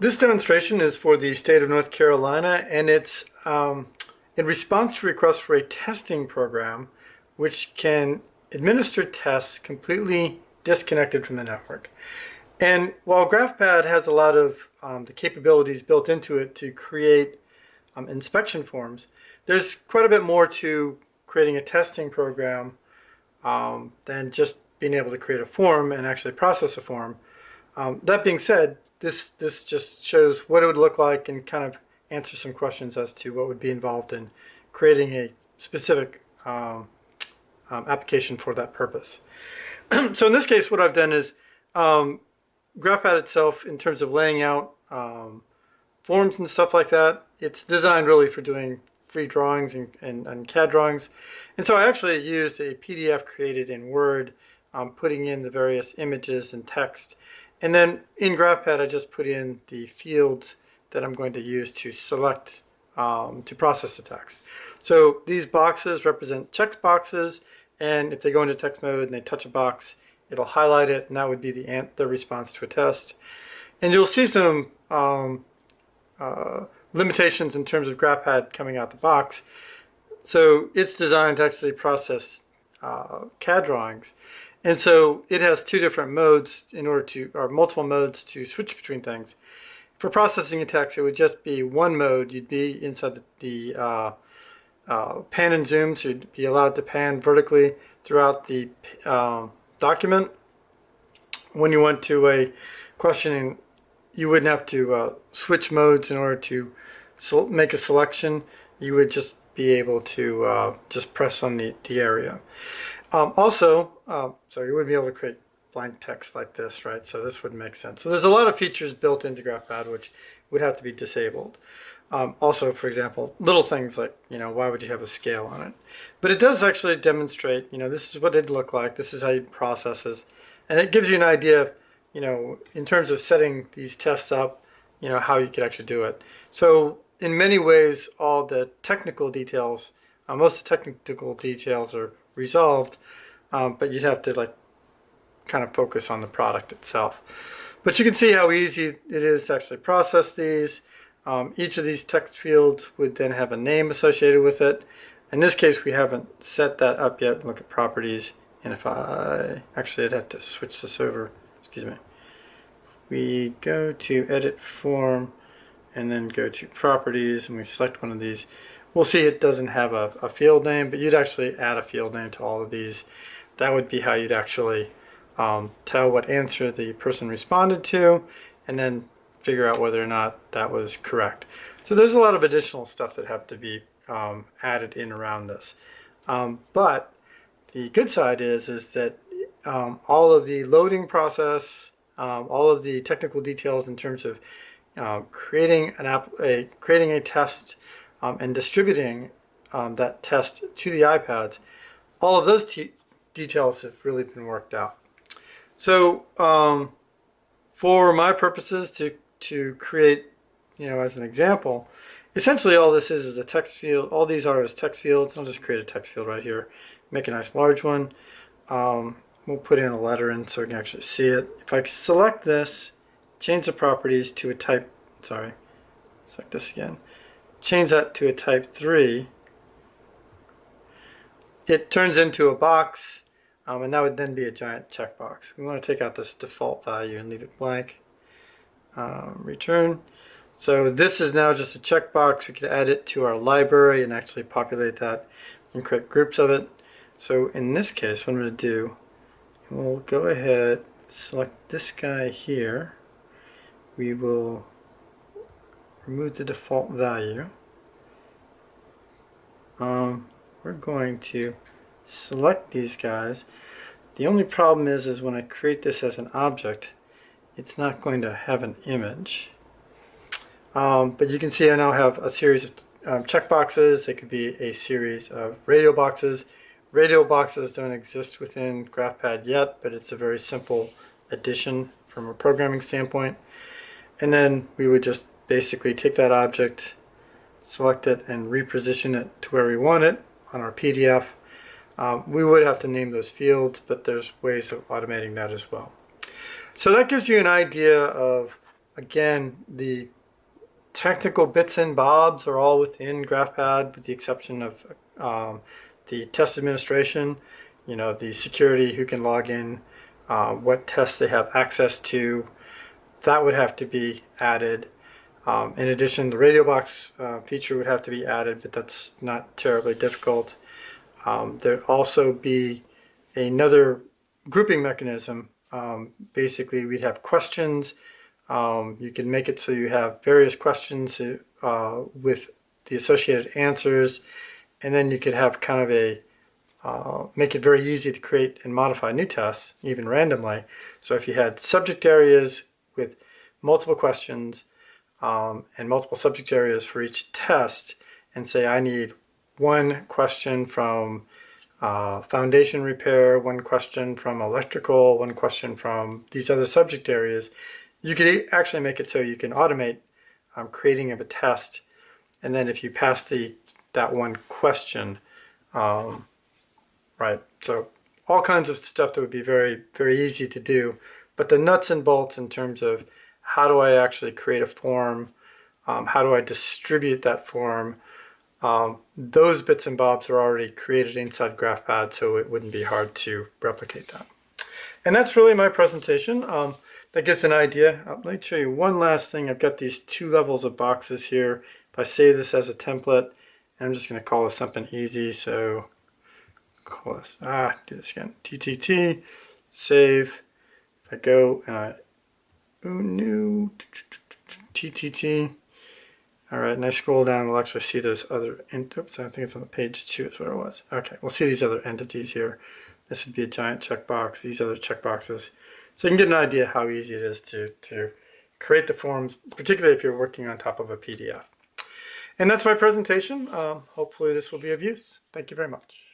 This demonstration is for the state of North Carolina, and it's in response to requests for a testing program which can administer tests completely disconnected from the network. And while GraphPad has a lot of the capabilities built into it to create inspection forms, there's quite a bit more to creating a testing program than just being able to create a form and actually process a form. That being said, this just shows what it would look like and kind of answer some questions as to what would be involved in creating a specific application for that purpose. So in this case, what I've done is GraphPad itself, in terms of laying out forms and stuff like that, it's designed really for doing free drawings and CAD drawings. And so I actually used a PDF created in Word, putting in the various images and text. And then in GraphPad, I just put in the fields that I'm going to use to select, to process the text. So these boxes represent check boxes, and if they go into text mode and they touch a box, it'll highlight it, and that would be the response to a test. And you'll see some limitations in terms of GraphPad coming out the box. So it's designed to actually process CAD drawings. And so it has two different modes or multiple modes to switch between things. For processing a text, it would just be one mode. You'd be inside the pan and zoom, so you'd be allowed to pan vertically throughout the document. When you went to a questioning, you wouldn't have to switch modes in order to make a selection. You would just be able to just press on the area. So you wouldn't be able to create blank text like this, right? So this would make sense. So there's a lot of features built into GraphPad which would have to be disabled. Also, for example, little things like, why would you have a scale on it? But it does actually demonstrate, this is what it'd look like. This is how you process it. And it gives you an idea, in terms of setting these tests up, how you could actually do it. So in many ways, all the technical details, most of the technical details are resolved, but you'd have to kind of focus on the product itself. But you can see how easy it is to actually process these. Each of these text fields would then have a name associated with it. In this case, we haven't set that up yet. Look at properties, and if actually I'd have to switch this over. Excuse me. We go to edit form and then go to properties, and we select one of these. We'll see it doesn't have a field name, but you'd actually add a field name to all of these. That would be how you'd actually tell what answer the person responded to, and then figure out whether or not that was correct. So there's a lot of additional stuff that have to be added in around this. But the good side is that all of the loading process, all of the technical details in terms of creating a test and distributing that test to the iPads, all of those details have really been worked out. So for my purposes to create, as an example, essentially all this is a text field. All these are as text fields. I'll just create a text field right here, make a nice large one. We'll put in a letter in so we can actually see it. If I select this, change the properties to a type, select this again, change that to a type 3, it turns into a box, and that would then be a giant checkbox. We want to take out this default value and leave it blank. Return. So this is now just a checkbox. We could add it to our library and actually populate that and create groups of it. So in this case, what I'm going to do, we'll go ahead, select this guy here. We will remove the default value. We're going to select these guys. The only problem is when I create this as an object, it's not going to have an image. But you can see I now have a series of checkboxes. It could be a series of radio boxes. Radio boxes don't exist within GraphPad yet, but it's a very simple addition from a programming standpoint. And then we would just basically take that object, select it, and reposition it to where we want it on our PDF. We would have to name those fields, but there's ways of automating that as well. So that gives you an idea of Again, the technical bits and bobs are all within GraphPad, with the exception of the test administration, the security, who can log in, what tests they have access to. That would have to be added. In addition, the radio box feature would have to be added, but that's not terribly difficult. There'd also be another grouping mechanism. Basically, we'd have questions. You can make it so you have various questions with the associated answers, and then you could have kind of make it very easy to create and modify new tests, even randomly. So if you had subject areas with multiple questions and multiple subject areas for each test, and say I need one question from foundation repair, one question from electrical, one question from these other subject areas, you could actually make it so you can automate creating of a test, and then if you pass that one question, right? So all kinds of stuff that would be very, very easy to do. But the nuts and bolts in terms of how do I actually create a form, how do I distribute that form, those bits and bobs are already created inside GraphPad, so it wouldn't be hard to replicate that. And that's really my presentation. That gives an idea. Let me show you one last thing. I've got these two levels of boxes here. If I save this as a template, and I'm just going to call this something easy. So call this, do this again, TTT, save. If I go and I, new, TTT. All right, and I scroll down, we'll actually see those other, oops, I think it's on the page 2 is what it was. Okay, we'll see these other entities here. This would be a giant checkbox, these other checkboxes. So you can get an idea how easy it is to create the forms, particularly if you're working on top of a PDF. And that's my presentation. Hopefully this will be of use. Thank you very much.